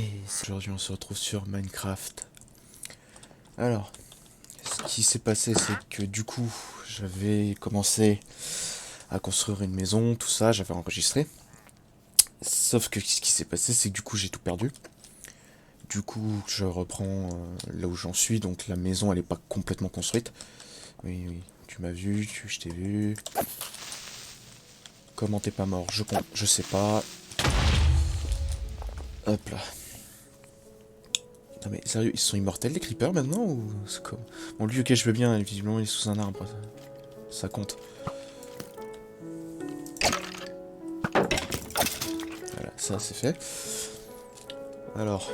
Et aujourd'hui on se retrouve sur Minecraft. Alors, ce qui s'est passé c'est que du coup j'avais commencé à construire une maison, tout ça, j'avais enregistré. Sauf que ce qui s'est passé c'est que du coup j'ai tout perdu. Du coup je reprends là où j'en suis, donc la maison elle est pas complètement construite. Oui, oui, tu m'as vu, je t'ai vu. Comment t'es pas mort? Je sais pas. Hop là. Non mais sérieux, ils sont immortels les creepers maintenant ou c'est comme... Bon lui ok je veux bien, visiblement il est sous un arbre, ça compte. Voilà, ça c'est fait. Alors,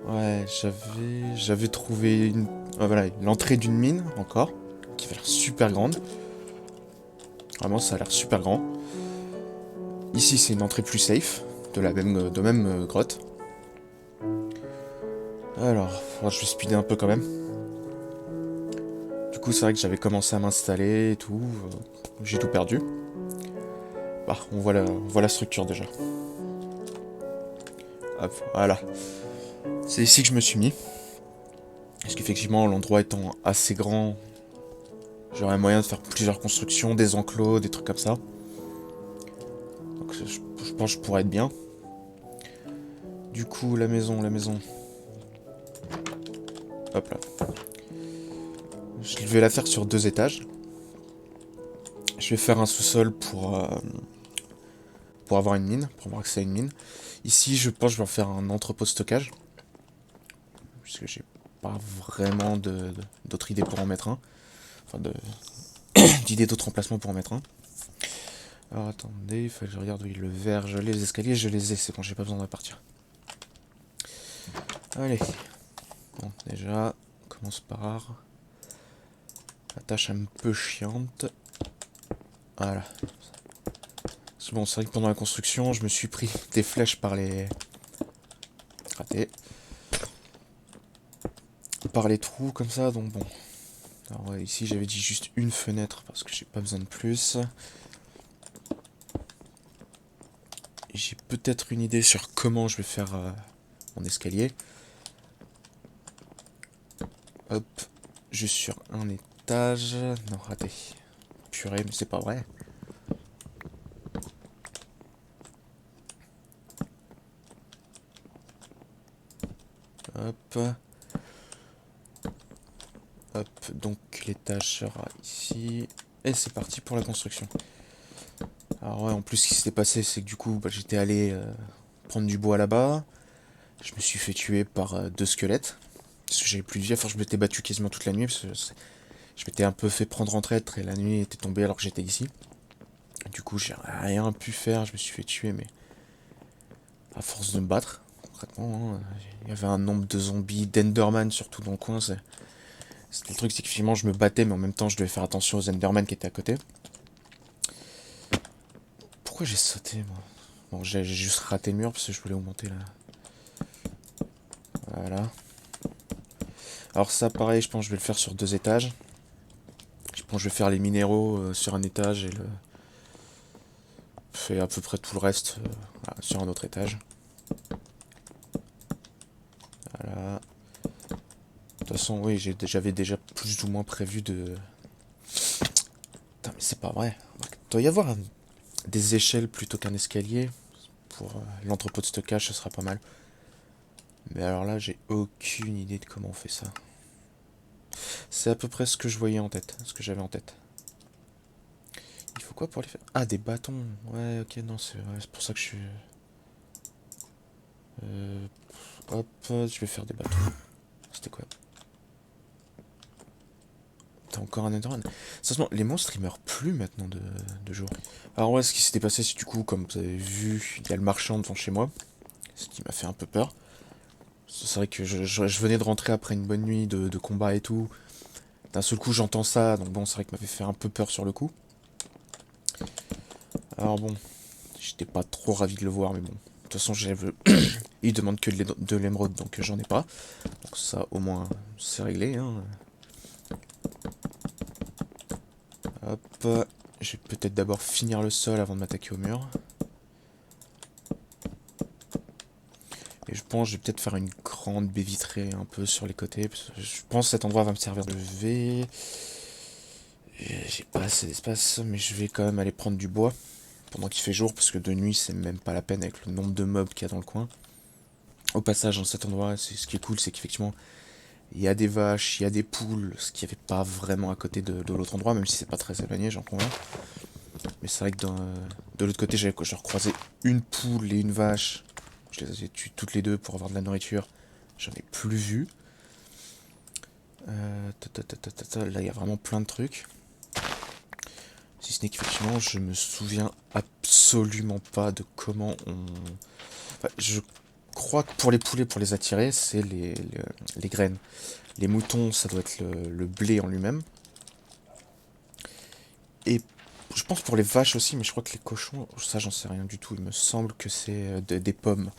ouais, j'avais trouvé une, voilà, l'entrée d'une mine encore, qui a l'air super grande. Vraiment, ça a l'air super grand. Ici, c'est une entrée plus safe, de même grotte. Alors, je vais speeder un peu quand même. Du coup, c'est vrai que j'avais commencé à m'installer et tout. J'ai tout perdu. Bah, on voit la structure déjà. Hop, voilà. C'est ici que je me suis mis. Parce qu'effectivement, l'endroit étant assez grand, j'aurais moyen de faire plusieurs constructions, des enclos, des trucs comme ça. Donc je pense que je pourrais être bien. Du coup, la maison. Hop là. Je vais la faire sur 2 étages. Je vais faire un sous-sol pour avoir une mine, pour avoir accès à une mine. Ici, je pense que je vais en faire un entrepôt de stockage. Puisque j'ai pas vraiment d'autres idées pour en mettre un. Enfin, d'idées d'autres emplacements pour en mettre un. Alors attendez, il faut que je regarde, oui, le verre, je l'ai, les escaliers, je les ai, c'est bon, j'ai pas besoin de repartir. Allez. Bon, déjà, on commence par la tâche un peu chiante. Voilà. Bon, c'est vrai que pendant la construction, je me suis pris des flèches par les... Raté. Par les trous, comme ça, donc bon. Alors ouais, ici, j'avais dit juste une fenêtre, parce que j'ai pas besoin de plus. J'ai peut-être une idée sur comment je vais faire mon escalier. Hop, juste sur un étage. Non, raté. Purée, mais c'est pas vrai. Hop. Hop, donc l'étage sera ici. Et c'est parti pour la construction. Alors ouais, en plus ce qui s'était passé, c'est que du coup, bah, j'étais allé prendre du bois là-bas. Je me suis fait tuer par 2 squelettes. Parce que j'avais plus de vie, enfin je m'étais battu quasiment toute la nuit, parce que je m'étais un peu fait prendre en traître et la nuit était tombée alors que j'étais ici. Du coup, j'ai rien pu faire, je me suis fait tuer, mais à force de me battre, concrètement, hein. Il y avait un nombre de zombies, d'Enderman surtout dans le coin. C'était le truc, c'est que finalement je me battais, mais en même temps je devais faire attention aux Enderman qui étaient à côté. Pourquoi j'ai sauté, moi? Bon, j'ai juste raté le mur parce que je voulais augmenter là. Voilà. Alors ça, pareil, je pense que je vais le faire sur 2 étages. Je pense que je vais faire les minéraux sur un étage et le... Fait à peu près tout le reste voilà, sur un autre étage. Voilà. De toute façon, oui, j'avais déjà plus ou moins prévu de... Putain, mais c'est pas vrai. Il doit y avoir des échelles plutôt qu'un escalier. Pour l'entrepôt de stockage, ce sera pas mal. Mais alors là, j'ai aucune idée de comment on fait ça. C'est à peu près ce que je voyais en tête, ce que j'avais en tête. Il faut quoi pour les faire? Ah, des bâtons. Ouais, ok, non, c'est pour ça que je suis... Euh, hop, je vais faire des bâtons. C'était quoi? T'as encore un Enderman. Sérieusement, les monstres ils meurent plus maintenant de jour. Alors ouais, ce qui s'était passé, c'est du coup, comme vous avez vu, il y a le marchand devant chez moi. Ce qui m'a fait un peu peur. C'est vrai que je venais de rentrer après une bonne nuit de combat et tout. D'un seul coup, j'entends ça, donc bon, c'est vrai que m'avait fait un peu peur sur le coup. Alors bon, j'étais pas trop ravi de le voir, mais bon. De toute façon, il demande que de l'émeraude, donc j'en ai pas. Donc ça, au moins, c'est réglé, hein. Hop, je vais peut-être d'abord finir le sol avant de m'attaquer au mur. pense que je vais peut-être faire une grande baie vitrée un peu sur les côtés. Parce que je pense que cet endroit va me servir de V. J'ai pas assez d'espace, mais je vais quand même aller prendre du bois pendant qu'il fait jour, parce que de nuit c'est même pas la peine avec le nombre de mobs qu'il y a dans le coin. Au passage, dans cet endroit, ce qui est cool, c'est qu'effectivement, il y a des vaches, il y a des poules, ce qu'il n'y avait pas vraiment à côté de l'autre endroit, même si c'est pas très éloigné, j'en conviens. Mais c'est vrai que de l'autre côté, j'avais genre croisé une poule et une vache. Je les ai tuées toutes les deux pour avoir de la nourriture. J'en ai plus vu. Là, il y a vraiment plein de trucs. Si ce n'est qu'effectivement, je me souviens absolument pas de comment on... Enfin, je crois que pour les poulets, pour les attirer, c'est les graines. Les moutons, ça doit être le blé en lui-même. Et je pense pour les vaches aussi, mais je crois que les cochons, ça j'en sais rien du tout. Il me semble que c'est des pommes.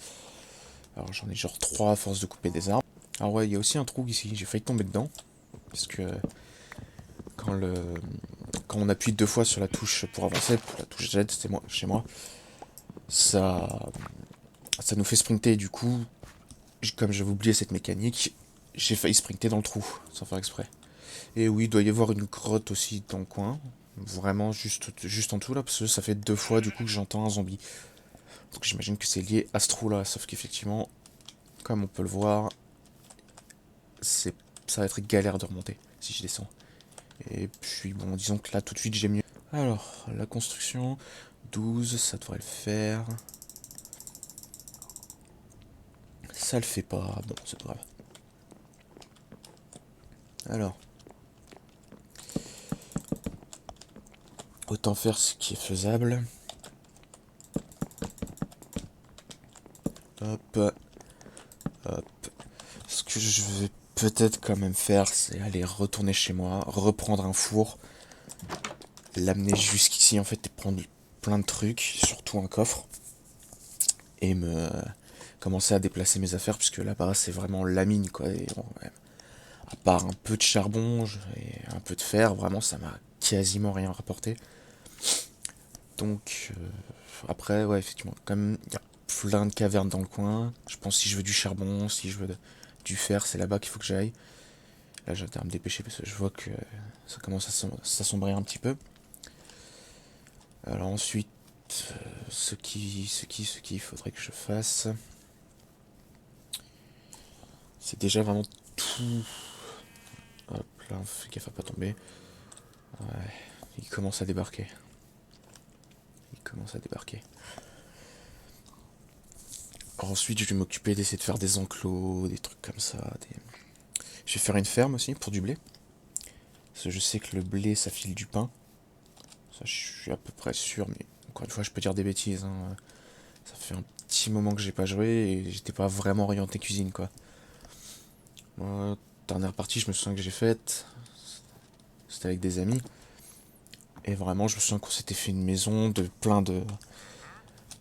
Alors j'en ai genre 3 à force de couper des arbres. Ah ouais, il y a aussi un trou ici, j'ai failli tomber dedans. Parce que quand, le, quand on appuie 2 fois sur la touche pour avancer, pour la touche Z, c'était moi, chez moi, ça, ça nous fait sprinter. Du coup, comme j'avais oublié cette mécanique, j'ai failli sprinter dans le trou, sans faire exprès. Et oui, il doit y avoir une grotte aussi dans le coin. Vraiment juste en dessous là, parce que ça fait 2 fois du coup que j'entends un zombie. Donc j'imagine que c'est lié à ce trou là, sauf qu'effectivement, comme on peut le voir, c'est ça va être galère de remonter si je descends. Et puis bon, disons que là tout de suite j'ai mieux. Alors, la construction, 12, ça devrait le faire. Ça le fait pas, bon, c'est pas grave. Alors, autant faire ce qui est faisable. Hop, hop. Ce que je vais peut-être quand même faire, c'est aller retourner chez moi, reprendre un four, l'amener jusqu'ici en fait et prendre plein de trucs, surtout un coffre, et me commencer à déplacer mes affaires puisque là-bas c'est vraiment la mine quoi. Et bon, ouais, à part un peu de charbon et un peu de fer, vraiment ça m'a quasiment rien rapporté. Donc après ouais effectivement comme il y a plein de cavernes dans le coin, je pense si je veux du charbon, si je veux du fer, c'est là-bas qu'il faut que j'aille. Là j'ai intérêt à me dépêcher parce que je vois que ça commence à s'assombrir un petit peu. Alors ensuite, ce qu'il faudrait que je fasse, c'est déjà vraiment tout. Hop là, fais gaffe à pas tomber. Ouais, il commence à débarquer. Il commence à débarquer. Alors ensuite, je vais m'occuper d'essayer de faire des enclos, des trucs comme ça. Je vais faire une ferme aussi pour du blé. Parce que je sais que le blé, ça file du pain. Ça, je suis à peu près sûr, mais encore une fois, je peux dire des bêtises, hein. Ça fait un petit moment que j'ai pas joué et j'étais pas vraiment orienté cuisine, quoi. Moi, dernière partie, je me souviens que j'ai faite, c'était avec des amis. Et vraiment, je me souviens qu'on s'était fait une maison de plein de...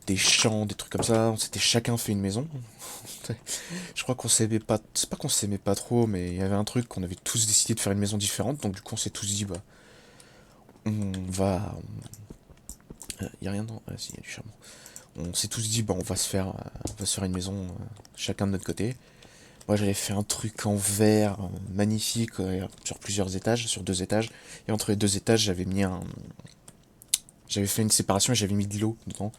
des champs, des trucs comme ça. On s'était chacun fait une maison. Je crois qu'on s'aimait pas... C'est pas qu'on s'aimait pas trop, mais il y avait un truc qu'on avait tous décidé de faire une maison différente. Donc du coup, on s'est tous dit, bah... On va... y a rien dans... Ah si, y a du charbon. On s'est tous dit, bah on va se faire une maison chacun de notre côté. Moi j'avais fait un truc en verre magnifique sur plusieurs étages, sur 2 étages. Et entre les 2 étages j'avais mis un... J'avais fait une séparation et j'avais mis de l'eau dedans.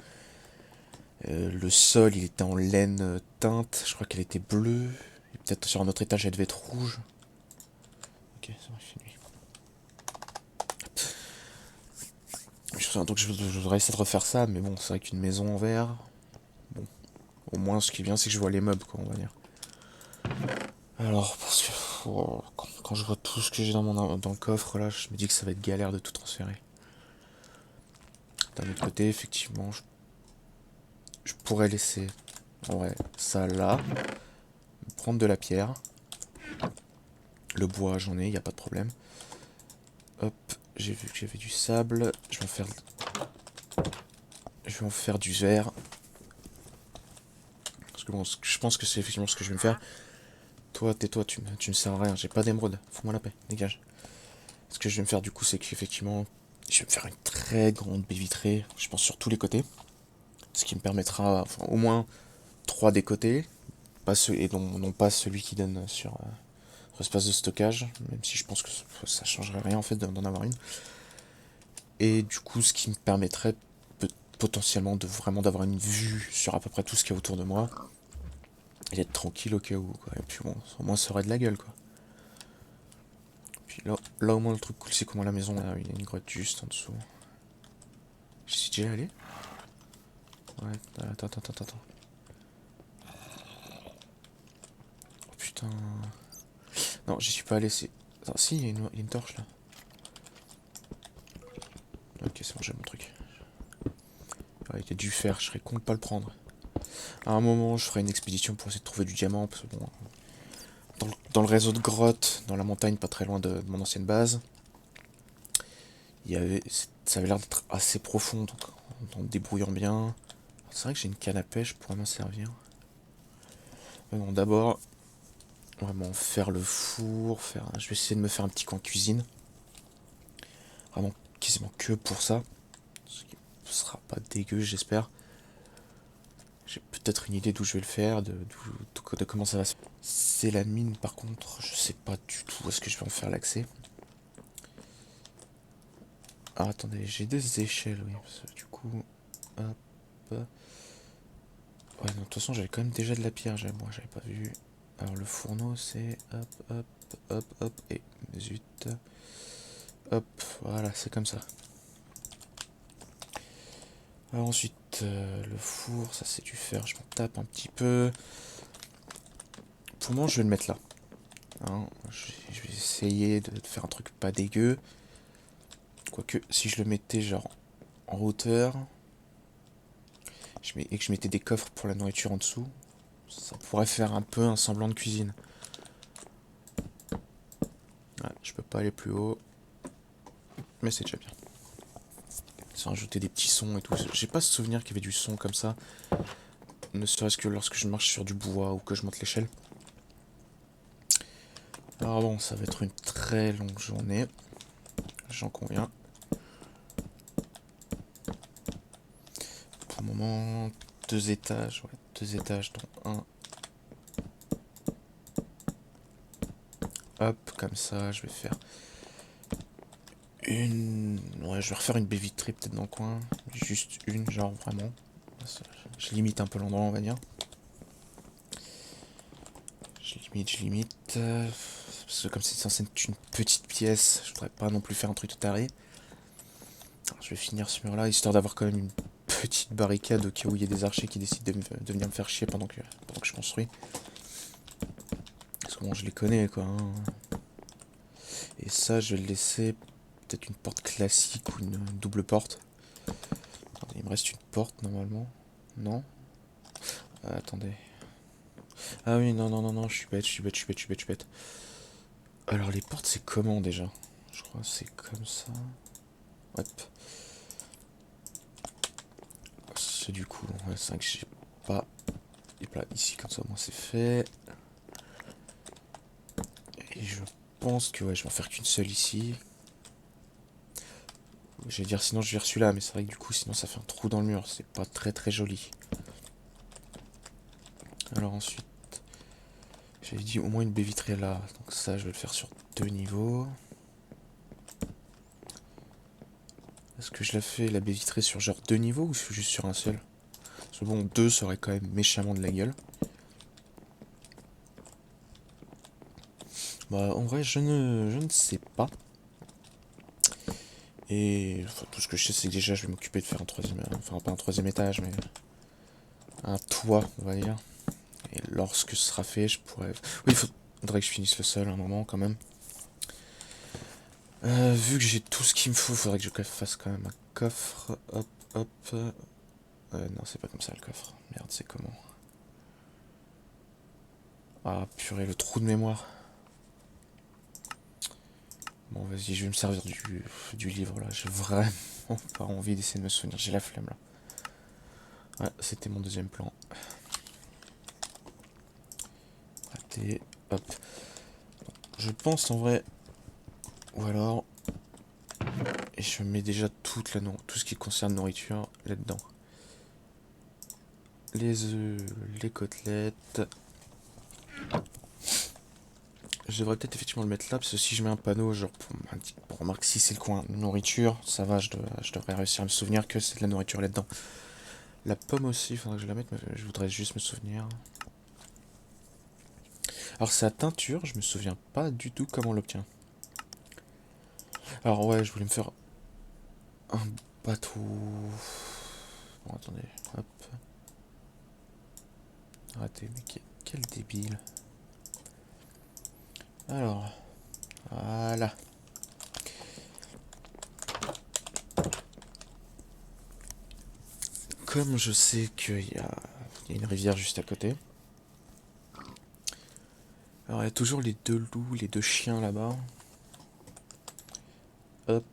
Le sol il était en laine teinte, je crois qu'elle était bleue. Et peut-être sur un autre étage elle devait être rouge. Ok, ça va, c'est nuit. Donc je voudrais essayer de refaire ça, mais bon, c'est vrai qu'une maison en verre... Bon, au moins ce qui est bien c'est que je vois les meubles quoi, on va dire. Alors, parce que quand je vois tout ce que j'ai dans le coffre là, je me dis que ça va être galère de tout transférer. D'un autre côté, effectivement, je pourrais laisser ouais, ça là, prendre de la pierre. Le bois, j'en ai, y a pas de problème. Hop, j'ai vu que j'avais du sable. Je vais en faire du verre. Parce que bon, je pense que c'est effectivement ce que je vais me faire. Toi, tais-toi, tu me sers à rien. J'ai pas d'émeraude. Fous-moi la paix, dégage. Ce que je vais me faire du coup, c'est qu'effectivement, je vais me faire une très grande baie vitrée. Je pense sur tous les côtés. Ce qui me permettra, enfin, au moins 3 des côtés. et non pas celui qui donne sur espace de stockage, même si je pense que ça changerait rien en fait d'en avoir une. Et du coup, ce qui me permettrait potentiellement de vraiment d'avoir une vue sur à peu près tout ce qu'il y a autour de moi et d'être tranquille au cas où, quoi. Et puis bon, au moins ça aurait de la gueule, quoi. Puis là au moins le truc cool, c'est comment la maison, là, il y a une grotte juste en dessous. J'y suis déjà allé? Ouais, attends. Oh putain. Non, j'y suis pas allé, c'est... Attends, si, il y a une torche là. Ok, c'est bon, j'ai mon truc. Ouais, il y a du fer, je serais con de pas le prendre. À un moment, je ferai une expédition pour essayer de trouver du diamant, parce que bon, dans le réseau de grottes, dans la montagne pas très loin de mon ancienne base, il y avait, ça avait l'air d'être assez profond, donc en te débrouillant bien. C'est vrai que j'ai une canne à pêche, pour m'en servir. Mais bon, d'abord, vraiment faire le four, je vais essayer de me faire un petit coin cuisine. Vraiment quasiment que pour ça. Ce qui sera pas dégueu, j'espère. J'ai peut-être une idée d'où je vais le faire, de comment ça va se faire. C'est la mine, par contre, je sais pas du tout où est-ce que je vais en faire l'accès. Ah, attendez, j'ai des échelles, oui. Parce que du coup, hop. Ouais, non, de toute façon, j'avais quand même déjà de la pierre, moi, j'avais pas vu. Alors, le fourneau, c'est hop, et zut. Hop, voilà, c'est comme ça. Alors, ensuite, le four, ça c'est du fer, je m'en tape un petit peu. Pour le moment, je vais le mettre là. Hein, je vais essayer de faire un truc pas dégueu. Quoique, si je le mettais genre en hauteur, et que je mettais des coffres pour la nourriture en dessous, ça pourrait faire un peu un semblant de cuisine. Ouais, je peux pas aller plus haut, mais c'est déjà bien. Sans rajouter des petits sons et tout. J'ai pas ce souvenir qu'il y avait du son comme ça, ne serait-ce que lorsque je marche sur du bois ou que je monte l'échelle. Alors bon, ça va être une très longue journée, j'en conviens. Pour le moment, 2 étages, ouais, 2 étages, dont un. Hop, comme ça, je vais faire ouais, je vais refaire une baie vitrée peut-être dans le coin. Juste une, genre vraiment. Je limite un peu l'endroit, on va dire. Je limite. Parce que comme c'est censé être une petite pièce, je voudrais pas non plus faire un truc de taré. Alors, je vais finir ce mur-là, histoire d'avoir quand même une petite barricade au cas où il y a des archers qui décident de venir me faire chier pendant que je construis. Parce que bon, je les connais, quoi. Hein. Et ça, je vais le laisser peut-être une porte classique ou une double porte. Attendez, il me reste une porte normalement. Non. Attendez. Ah oui, non, je suis bête. Alors les portes, c'est comment déjà? Je crois que c'est comme ça. Hop. C'est du coup, ouais, c'est vrai que j'ai pas. Et là, ici, comme ça, moi c'est fait. Et je pense que ouais, je vais en faire qu'une seule ici. Je vais dire sinon je vais celui-là, mais c'est vrai que du coup, sinon ça fait un trou dans le mur. C'est pas très joli. Alors ensuite, j'avais dit au moins une baie vitrée là. Donc ça, je vais le faire sur 2 niveaux. Est-ce que je la fais la baie vitrée sur genre 2 niveaux ou juste sur un seul? Parce que bon, 2 ça aurait quand même méchamment de la gueule. Bah en vrai, je ne sais pas. Et enfin, tout ce que je sais, c'est que déjà je vais m'occuper de faire un troisième, enfin pas un troisième étage, mais un toit, on va dire. Et lorsque ce sera fait, je pourrais. Oui, il faudrait que je finisse le sol un moment quand même. Vu que j'ai tout ce qu'il me faut, il faudrait que je fasse quand même un coffre. Hop. Non, c'est pas comme ça le coffre. Merde, c'est comment? Ah, purée, le trou de mémoire. Bon, vas-y, je vais me servir du livre là. J'ai vraiment pas envie d'essayer de me souvenir. J'ai la flemme là. Ouais, c'était mon deuxième plan. Raté. Hop. Je pense en vrai. Ou alors. Et je mets déjà tout ce qui concerne nourriture là-dedans. Les œufs, les côtelettes. Je devrais peut-être effectivement le mettre là, parce que si je mets un panneau, genre pour remarquer si c'est le coin nourriture, ça va, je devrais réussir à me souvenir que c'est de la nourriture là-dedans. La pomme aussi, il faudrait que je la mette, mais je voudrais juste me souvenir. Alors c'est la teinture, je me souviens pas du tout comment on l'obtient. Alors ouais, je voulais me faire un bateau. Bon, attendez, hop. Arrêtez, mais quel débile. Alors, voilà. Comme je sais il y a une rivière juste à côté. Alors il y a toujours les deux loups, les deux chiens là-bas. Hop.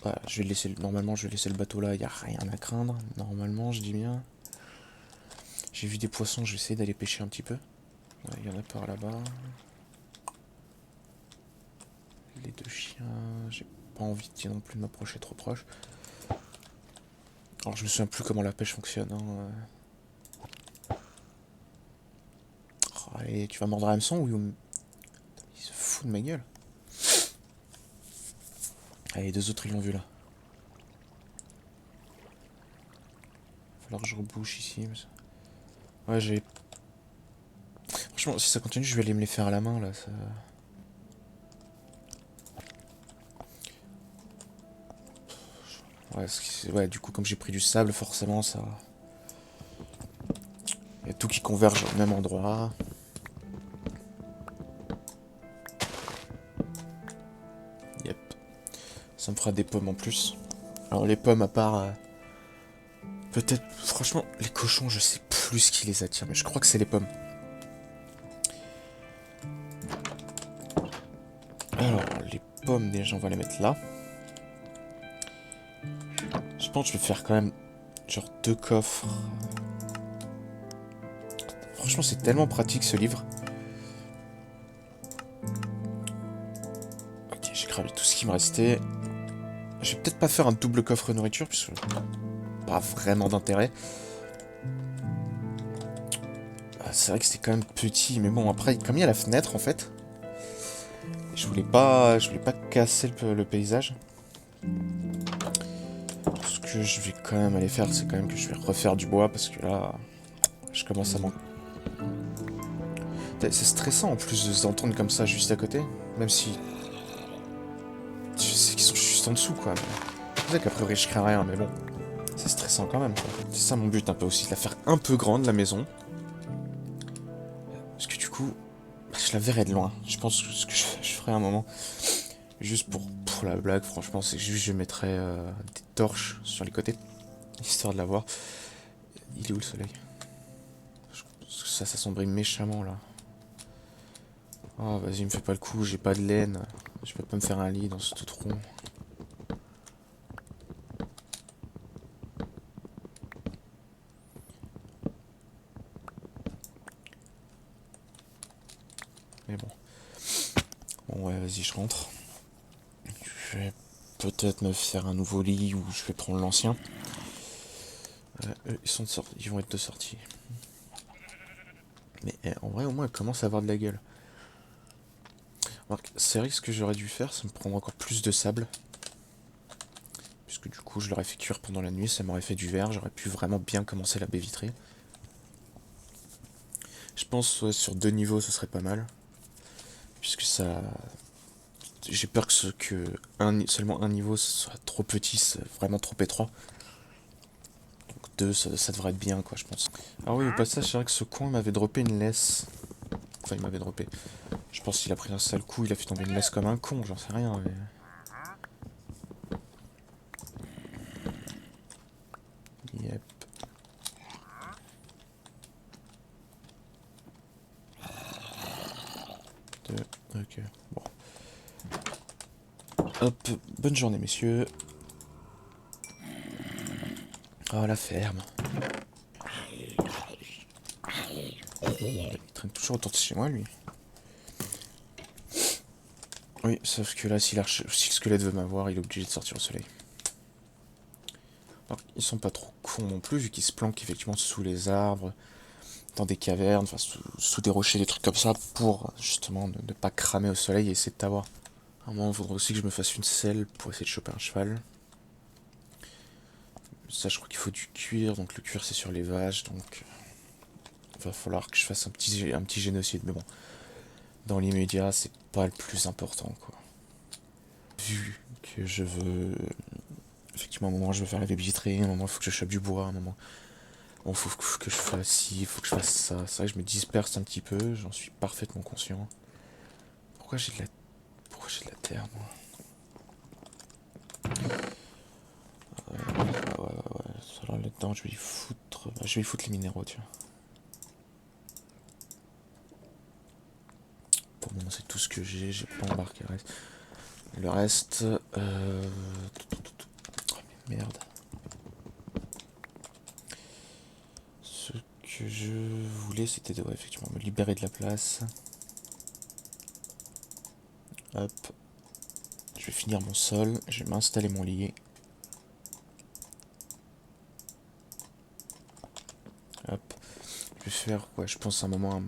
Voilà, je vais laisser, normalement je vais laisser le bateau là, il n'y a rien à craindre. Normalement, je dis bien. J'ai vu des poissons, je vais essayer d'aller pêcher un petit peu. Ouais, il y en a par là-bas. Les deux chiens, j'ai pas envie non plus de m'approcher trop proche. Alors je me souviens plus comment la pêche fonctionne. Oh, allez, tu vas mordre à hameçon ou il se fout de ma gueule. Allez, les deux autres ils l'ont vu là. Va falloir que je rebouche ici. Ouais, j'ai. Franchement, si ça continue, je vais aller me les faire à la main là. Ça... Ouais, ouais, du coup, comme j'ai pris du sable, forcément ça. Il y a tout qui converge au même endroit. Yep. Ça me fera des pommes en plus. Alors les pommes à part... peut-être... Franchement, les cochons, je sais plus ce qui les attire, mais je crois que c'est les pommes. Alors, les pommes, déjà, on va les mettre là. Je pense que je vais faire quand même... genre 2 coffres. Franchement, c'est tellement pratique ce livre. Ok, j'ai cramé tout ce qui me restait. Je vais peut-être pas faire un double coffre nourriture, puisque pas vraiment d'intérêt. Ah, c'est vrai que c'était quand même petit, mais bon, après, comme il y a la fenêtre, en fait, je voulais pas casser le paysage. Ce que je vais quand même aller faire, c'est quand même que je vais refaire du bois, parce que là, je commence à manquer. C'est stressant en plus de s'entendre comme ça juste à côté, même si je sais qu'ils sont juste en dessous, quoi. C'est vrai qu'a priori je crains rien, mais bon, c'est stressant quand même, quoi. C'est ça mon but un peu aussi, de la faire un peu grande, la maison. Parce que du coup, je la verrai de loin. Je pense que ce que je ferai un moment, juste pour la blague, franchement, c'est juste je mettrai des torches sur les côtés, histoire de la voir. Il est où le soleil? Ça s'assombrit méchamment là. Oh, vas-y, me fais pas le coup, j'ai pas de laine. Je peux pas me faire un lit dans ce tout trou. Mais bon. Bon, ouais, vas-y, je rentre. Je vais peut-être me faire un nouveau lit ou je vais prendre l'ancien. Eux, ils sont de sortie. Ils vont être de sortie. Mais en vrai, au moins, elle commence à avoir de la gueule. C'est vrai que ce que j'aurais dû faire, c'est me prendre encore plus de sable. Puisque du coup, je l'aurais fait cuire pendant la nuit, ça m'aurait fait du verre, j'aurais pu vraiment bien commencer la baie vitrée. Je pense ouais, sur 2 niveaux, ce serait pas mal. Puisque ça... J'ai peur que seulement un niveau ce soit trop petit, c'est vraiment trop étroit. Donc 2, ça devrait être bien, quoi, je pense. Ah oui, au passage, c'est vrai que ce coin m'avait droppé une laisse. Enfin, il m'avait droppé. Je pense qu'il a pris un sale coup, il a fait tomber une laisse comme un con, j'en sais rien, mais... Yep. Ok, bon. Hop, bonne journée, messieurs. Oh, la ferme. Il traîne toujours autour de chez moi, lui. Oui, sauf que là, si le squelette veut m'avoir, il est obligé de sortir au soleil. Alors, ils sont pas trop cons non plus, vu qu'ils se planquent effectivement sous les arbres. dans des cavernes, enfin sous des rochers, des trucs comme ça, pour justement ne pas cramer au soleil et essayer de t'avoir. À un moment, il faudra aussi que je me fasse une selle pour essayer de choper un cheval. Ça, je crois qu'il faut du cuir, donc le cuir c'est sur les vaches, donc il va falloir que je fasse un petit génocide, mais bon, dans l'immédiat, c'est pas le plus important, quoi. Vu que je veux. Effectivement, à un moment, je veux faire la végéterie, à un moment, il faut que je chope du bois, à un moment. Bon, faut que je fasse ci, il faut que je fasse ça. C'est vrai que je me disperse un petit peu, j'en suis parfaitement conscient. Pourquoi j'ai de la. Pourquoi j'ai de la terre, moi? Ouais, ça là, là-dedans, je vais y foutre. Bah, je vais y foutre les minéraux, tiens. Pour le moment, c'est tout ce que j'ai pas embarqué le reste. Le reste. Oh, mais merde. Ce que je voulais, c'était de, ouais, effectivement, me libérer de la place. Hop. Je vais finir mon sol, je vais m'installer mon lit. Hop. Je vais faire, ouais, je pense à un moment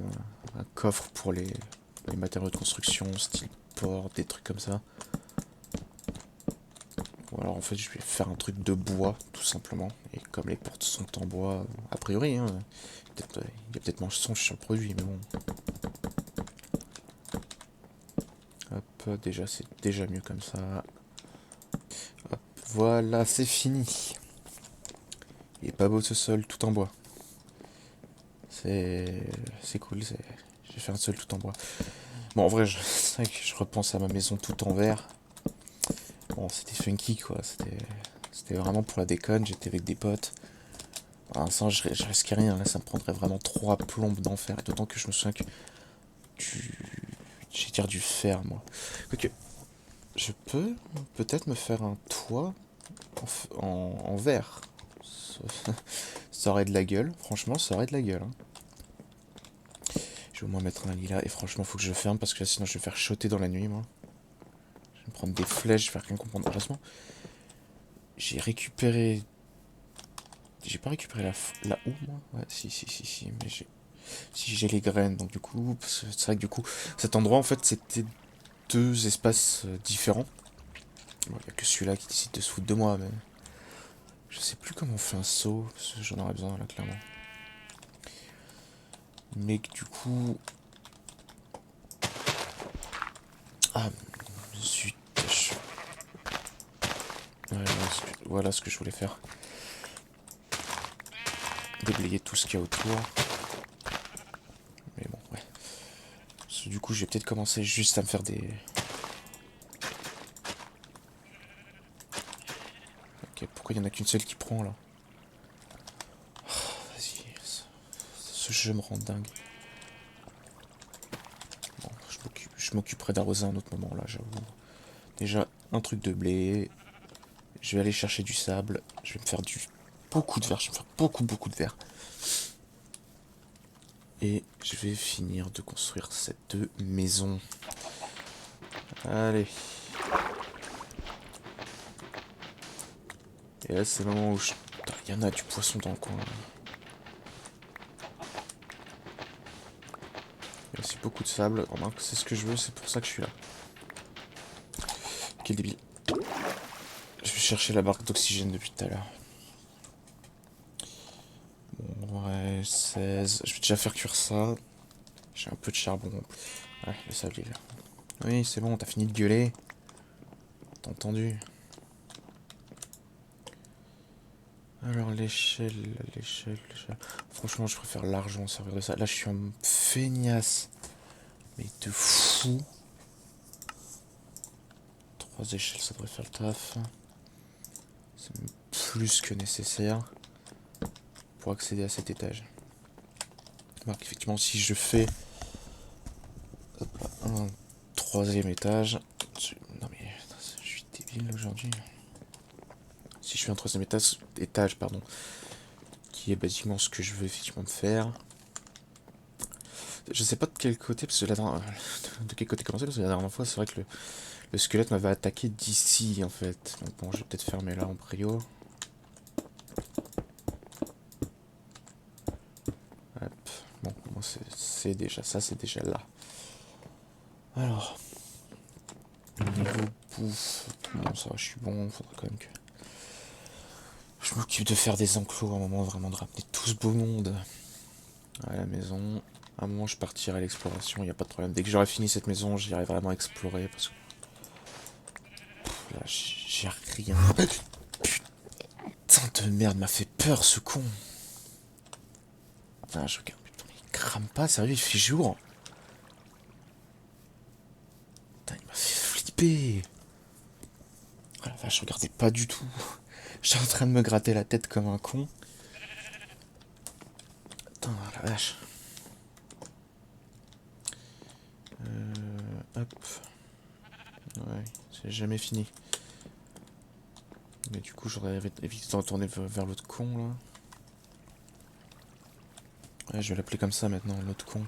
un coffre pour les matériaux de construction, style porte, des trucs comme ça. Ou alors en fait je vais faire un truc de bois tout simplement. Et comme les portes sont en bois, a priori, hein, il y a peut-être mensonge sur le produit, mais bon. Hop, déjà c'est déjà mieux comme ça. Hop, voilà, c'est fini. Il est pas beau ce sol, tout en bois. C'est cool, j'ai fait un sol tout en bois. Bon, en vrai, c'est vrai que je repense à ma maison tout en verre. Bon, c'était funky, quoi. C'était vraiment pour la déconne. J'étais avec des potes. Pour l'instant, je risquais rien. Là, ça me prendrait vraiment 3 plombes d'enfer. Et d'autant que je me souviens que du... j'ai tiré du fer, moi. Quoique, je peux peut-être me faire un toit en verre. Ça, ça aurait de la gueule. Franchement, ça aurait de la gueule, hein. Je vais au moins mettre un lit là. Et franchement, faut que je ferme parce que là, sinon, je vais me faire choter dans la nuit, moi. Je vais me prendre des flèches, je vais faire rien comprendre. Heureusement, j'ai récupéré. J'ai pas récupéré la houe, moi. Ouais, si, mais j'ai les graines, donc du coup, c'est vrai que du coup, cet endroit, en fait, c'était 2 espaces différents. Bon, y a que celui-là qui décide de se foutre de moi, mais je sais plus comment on fait un saut, parce que j'en aurais besoin, là, clairement. Mais que du coup... Ah, zut, ouais, voilà ce que je voulais faire. Déblayer tout ce qu'il y a autour. Mais bon, ouais. Parce que du coup, je vais peut-être commencer juste à me faire des... Ok, pourquoi il y en a qu'une seule qui prend, là? Vas-y, ce jeu me rend dingue. Bon, je m'occuperai d'arroser un autre moment, là, j'avoue. Déjà, un truc de blé. Je vais aller chercher du sable. Je vais me faire beaucoup de verre. Je vais me faire beaucoup de verre. Et je vais finir de construire cette maison. Allez. Et là, c'est le moment où je... Il y en a du poisson dans le coin. Il y a aussi beaucoup de sable. Remarque, c'est ce que je veux, c'est pour ça que je suis là. Quel débile. Je vais chercher la barque d'oxygène depuis tout à l'heure. Bon, ouais, 16. Je vais déjà faire cuire ça. J'ai un peu de charbon. Ouais, le sable est là. Oui, c'est bon, t'as fini de gueuler. T'as entendu? Alors l'échelle. Franchement, je préfère largement servir de ça. Là, je suis un feignasse. Mais de fou. 3 échelles, ça devrait faire le taf. C'est plus que nécessaire pour accéder à cet étage. Donc effectivement, si je fais un 3e étage... Non mais, je suis débile aujourd'hui. Si je fais un 3e étage, pardon, qui est basiquement ce que je veux effectivement me faire. Je sais pas de quel côté, parce que de quel côté commencer, parce que la dernière fois, c'est vrai que le squelette m'avait attaqué d'ici, en fait. Donc bon, je vais peut-être fermer là en prio. Hop. c'est déjà ça, c'est déjà là. Alors, niveau bouffe, bon ça va, je suis bon, faudra quand même que je m'occupe de faire des enclos à un moment, vraiment de ramener tout ce beau monde à la maison. À un moment, je partirai à l'exploration, il n'y a pas de problème. Dès que j'aurai fini cette maison, j'irai vraiment explorer parce que là, j'ai rien. Putain de merde, m'a fait peur ce con. Ah, je regarde, putain, il crame pas, sérieux, il fait jour. Putain, il m'a fait flipper. Oh la vache, je regardais pas du tout. J'étais en train de me gratter la tête comme un con. Putain, la vache. Hop. Ouais, c'est jamais fini. Mais du coup, j'aurais évité de retourner vers l'autre con, là. Ouais, je vais l'appeler comme ça maintenant, l'autre con.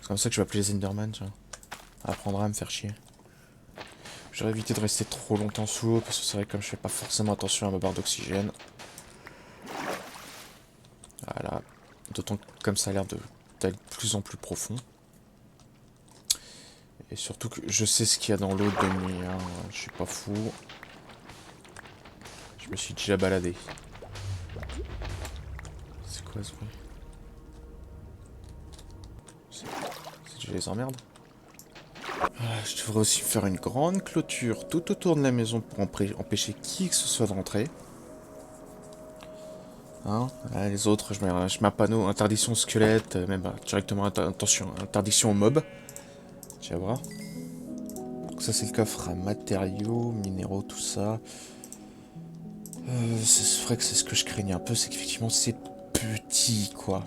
C'est comme ça que je vais appeler les Enderman, tiens. Apprendra à me faire chier. J'aurais évité de rester trop longtemps sous l'eau, parce que c'est vrai que comme je fais pas forcément attention à ma barre d'oxygène. Voilà. D'autant que comme ça a l'air d'aller de plus en plus profond. Et surtout que je sais ce qu'il y a dans l'eau de nuit, hein. Je suis pas fou. Je me suis déjà baladé. C'est quoi ce bruit? C'est déjà les emmerdes? Je devrais aussi faire une grande clôture tout autour de la maison pour empêcher qui que ce soit de rentrer. Hein, les autres, je mets un panneau interdiction squelette, même directement attention, interdiction aux mobs. Tu vas voir. Donc ça c'est le coffre à matériaux, minéraux, tout ça. C'est vrai que c'est ce que je craignais un peu, c'est qu'effectivement c'est petit quoi.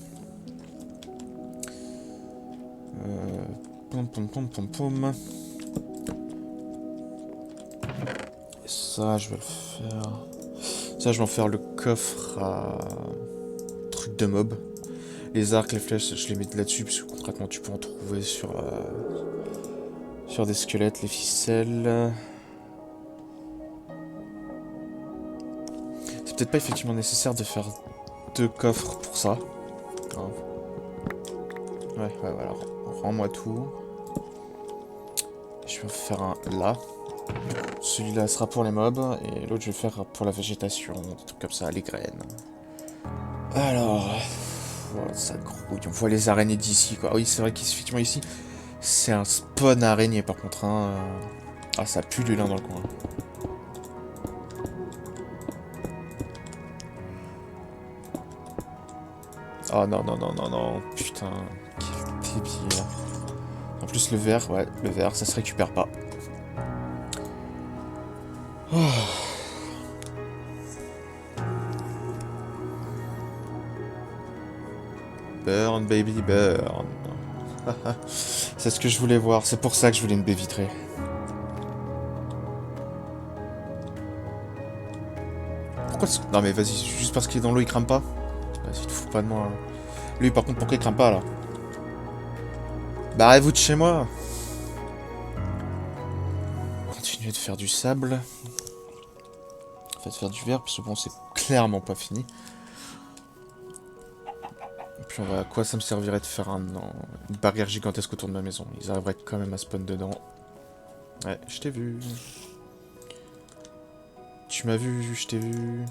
Pom pom pom pom pom. Et ça je vais le faire. Ça je vais en faire le coffre à truc de mob. Les arcs, les flèches, je les mets là-dessus, parce que concrètement, tu peux en trouver sur des squelettes, les ficelles. C'est peut-être pas effectivement nécessaire de faire 2 coffres pour ça. Hein. Ouais, voilà. Rends-moi tout. Je vais en faire un là. Celui-là sera pour les mobs, et l'autre je vais faire pour la végétation, des trucs comme ça, les graines. Alors... Voilà, ça grouille. On voit les araignées d'ici, quoi. Oui, c'est vrai qu'effectivement ici, c'est un spawn araignée, par contre. Hein. Ah, ça pue du lin dans le coin. Oh non, non, non, non, non. Putain, quel débile. En plus, le verre, ouais, le verre, ça se récupère pas. Oh. Burn, baby, burn. C'est ce que je voulais voir. C'est pour ça que je voulais une baie vitrée. Pourquoi non mais vas-y, juste parce qu'il est dans l'eau, il crame pas. Vas-y, te fous pas de moi. Hein. Lui, par contre, pourquoi il crame pas, là? Barrez-vous de chez moi. Continuez de faire du sable. Faites faire du verre, parce que bon, c'est clairement pas fini. Et puis on va... à quoi ça me servirait de faire une barrière gigantesque autour de ma maison? Ils arriveraient quand même à spawn dedans. Ouais, je t'ai vu. Tu m'as vu, je t'ai vu.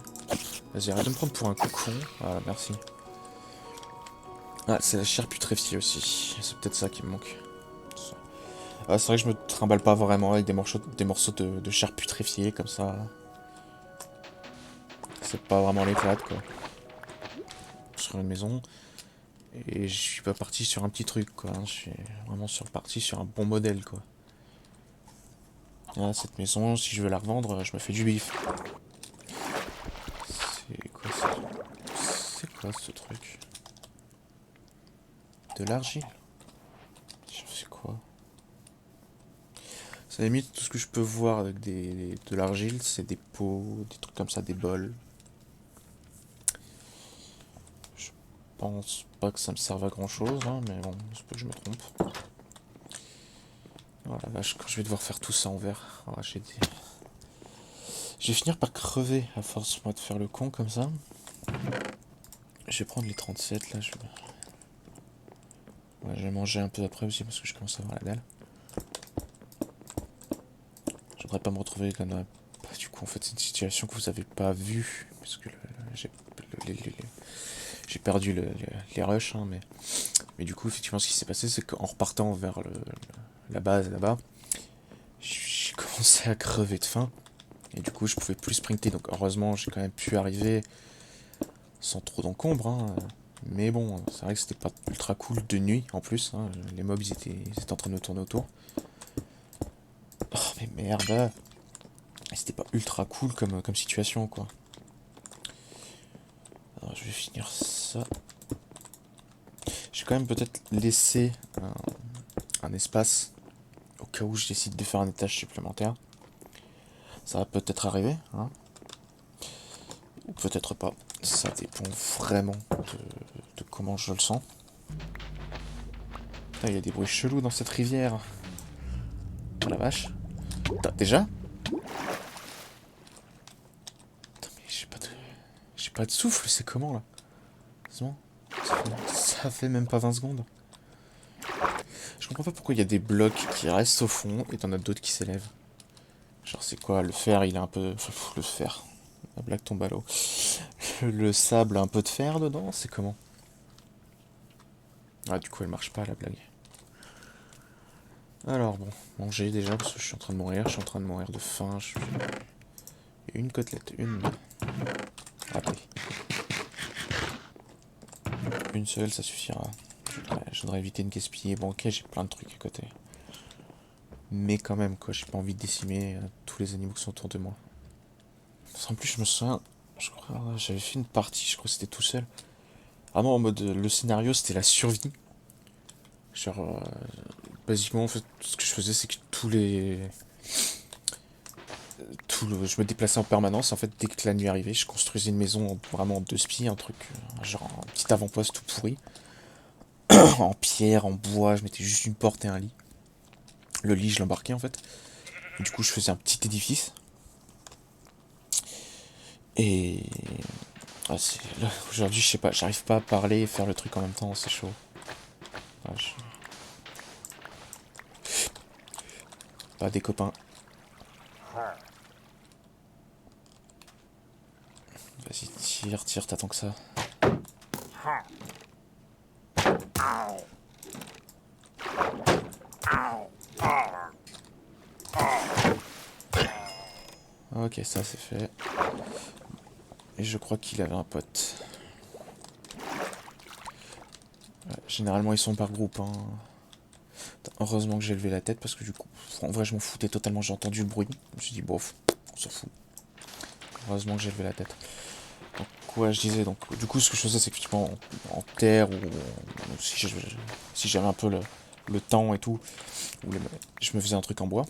Vas-y, arrête de me prendre pour un con. Voilà, merci. Ah, c'est la chair putréfiée aussi. C'est peut-être ça qui me manque. Ah, c'est vrai que je me trimballe pas vraiment avec des morceaux de chair putréfiée comme ça. C'est pas vraiment l'éclate, quoi. Sur une maison. Et je suis pas parti sur un petit truc, quoi. Je suis vraiment parti sur un bon modèle, quoi. Ah, cette maison, si je veux la revendre, je me fais du bif. C'est quoi ça? C'est quoi ce truc? De l'argile? C'est quoi? Ça limite tout ce que je peux voir avec de l'argile, c'est des pots, des trucs comme ça, des bols. Je pense pas que ça me serve à grand chose, hein, mais bon, c'est pas que je me trompe. Oh la vache, quand je vais devoir faire tout ça en verre, oh, je vais finir par crever à force moi de faire le con comme ça. Je vais prendre les 37 là, Ouais, je vais manger un peu après aussi parce que je commence à avoir la dalle. J'aimerais pas me retrouver là dans bah, du coup, en fait, c'est une situation que vous avez pas vue. Parce que j'ai j'ai perdu les rushs, hein, mais du coup, effectivement, ce qui s'est passé, c'est qu'en repartant vers la base là-bas, j'ai commencé à crever de faim. Et du coup, je pouvais plus sprinter. Donc, heureusement, j'ai quand même pu arriver sans trop d'encombre, hein. Mais bon, c'est vrai que c'était pas ultra cool de nuit en plus, hein. Les mobs ils étaient en train de me tourner autour. Oh, mais merde! C'était pas ultra cool comme situation, quoi. Alors, je vais finir ça. J'ai quand même peut-être laissé un espace au cas où je décide de faire un étage supplémentaire. Ça va peut-être arriver, hein, ou peut-être pas. Ça dépend vraiment de comment je le sens. Ah, il y a des bruits chelous dans cette rivière. Oh la vache. Déjà? Attends, mais j'ai pas de souffle, c'est comment là? C'est bon. Ça fait même pas 20 secondes. Je comprends pas pourquoi il y a des blocs qui restent au fond et t'en as d'autres qui s'élèvent. Genre c'est quoi, le fer il est un peu... Enfin, le fer. La blague tombe à l'eau. Le sable a un peu de fer dedans, c'est comment? Ah du coup elle marche pas la blague. Alors bon, manger déjà parce que je suis en train de mourir, je suis en train de mourir de faim. Une côtelette, une ratée. Une seule ça suffira. Je voudrais éviter de gaspiller. Bon ok j'ai plein de trucs à côté. Mais quand même quoi, j'ai pas envie de décimer tous les animaux qui sont autour de moi. En plus je me souviens, je crois j'avais fait une partie, je crois que c'était tout seul. Ah non en mode le scénario c'était la survie. Genre basiquement en fait ce que je faisais c'est que je me déplaçais en permanence. En fait, dès que la nuit arrivait, je construisais une maison vraiment en deux spies, un truc, genre un petit avant-poste tout pourri, en pierre, en bois. Je mettais juste une porte et un lit. Le lit, je l'embarquais en fait. Et du coup, je faisais un petit édifice. Et là, aujourd'hui, je sais pas, j'arrive pas à parler et faire le truc en même temps, c'est chaud. Enfin, pas des copains. Vas-y, tire, tire, t'attends que ça. Ok, ça c'est fait. Et je crois qu'il avait un pote. Ouais, généralement, ils sont par groupe, hein. Heureusement que j'ai levé la tête parce que du coup, en vrai, je m'en foutais totalement. J'ai entendu le bruit. Je me suis dit, bof, on s'en fout. Heureusement que j'ai levé la tête. Donc, quoi, je disais, donc, du coup, ce que je faisais, c'est qu'effectivement, en terre ou si j'avais un peu le temps et tout, je me faisais un truc en bois.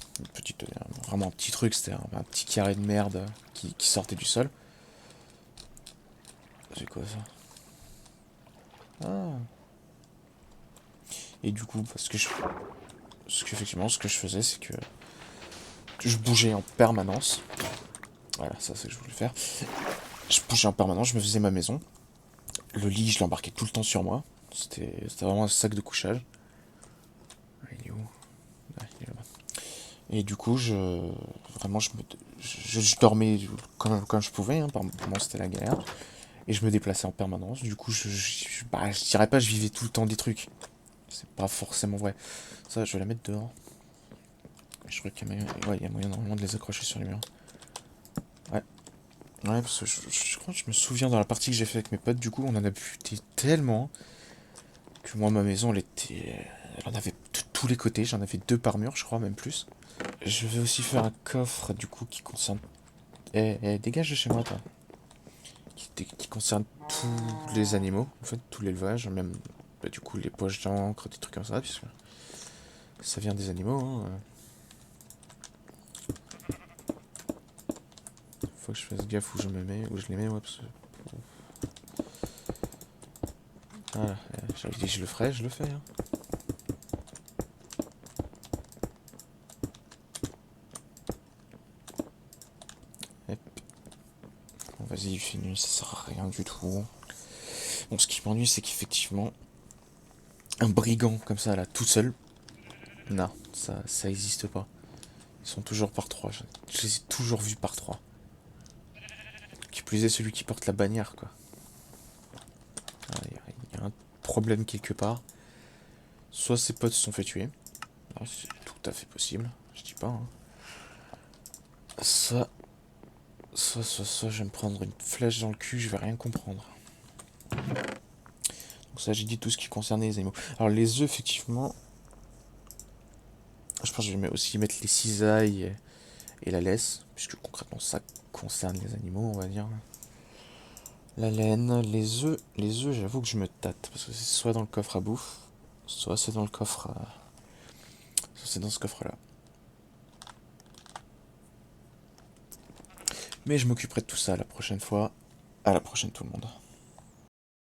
Vraiment un petit truc, c'était un petit carré de merde qui sortait du sol. C'est quoi ça? Ah. Et du coup, ce que je faisais, c'est que je bougeais en permanence. Voilà, ça c'est ce que je voulais faire. Je bougeais en permanence, je me faisais ma maison. Le lit, je l'embarquais tout le temps sur moi. C'était vraiment un sac de couchage. Il est où? Ah, il est là-bas. Et du coup, vraiment, je dormais comme je pouvais, hein, par moment c'était la galère. Et je me déplaçais en permanence. Du coup, bah, je dirais pas que je vivais tout le temps des trucs. C'est pas forcément vrai. Ça, je vais la mettre dehors. Je crois qu'il y a moyen, ouais, il y a moyen normalement de les accrocher sur les murs. Ouais. Ouais, parce que je crois que je me souviens dans la partie que j'ai fait avec mes potes, du coup, on en a buté tellement que moi, ma maison, elle en avait de tous les côtés. J'en avais deux par mur, je crois, même plus. Je vais aussi faire un coffre, du coup, qui concerne... dégage de chez moi, toi. Qui concerne tous les animaux, en fait, tout l'élevage, même, bah, du coup, les poches d'encre, des trucs comme ça, puisque ça vient des animaux, hein. Faut que je fasse gaffe où je me mets, où je les mets, ouais, parce que... Voilà, j'avais dit que je le ferais, je le fais, hein. Hop. Bon, vas-y, il fait nuit, ça sert à rien du tout. Bon, ce qui m'ennuie, c'est qu'effectivement, Un brigand comme ça, là, tout seul. Non, ça existe pas. Ils sont toujours par trois. Je les ai toujours vus par trois. Qui plus est celui qui porte la bannière, quoi. Il y a un problème quelque part. Soit ses potes se sont fait tuer. Ah, c'est tout à fait possible. Je dis pas, hein. Ça, soit, je vais me prendre une flèche dans le cul, je vais rien comprendre. Donc ça, j'ai dit tout ce qui concernait les animaux. Alors les œufs, effectivement, je pense que je vais aussi mettre les cisailles et la laisse, puisque concrètement ça concerne les animaux, on va dire. La laine, les œufs, j'avoue que je me tâte, parce que c'est soit dans le coffre à bouffe, soit c'est dans le coffre, soit c'est dans ce coffre-là. Mais je m'occuperai de tout ça la prochaine fois. À la prochaine tout le monde.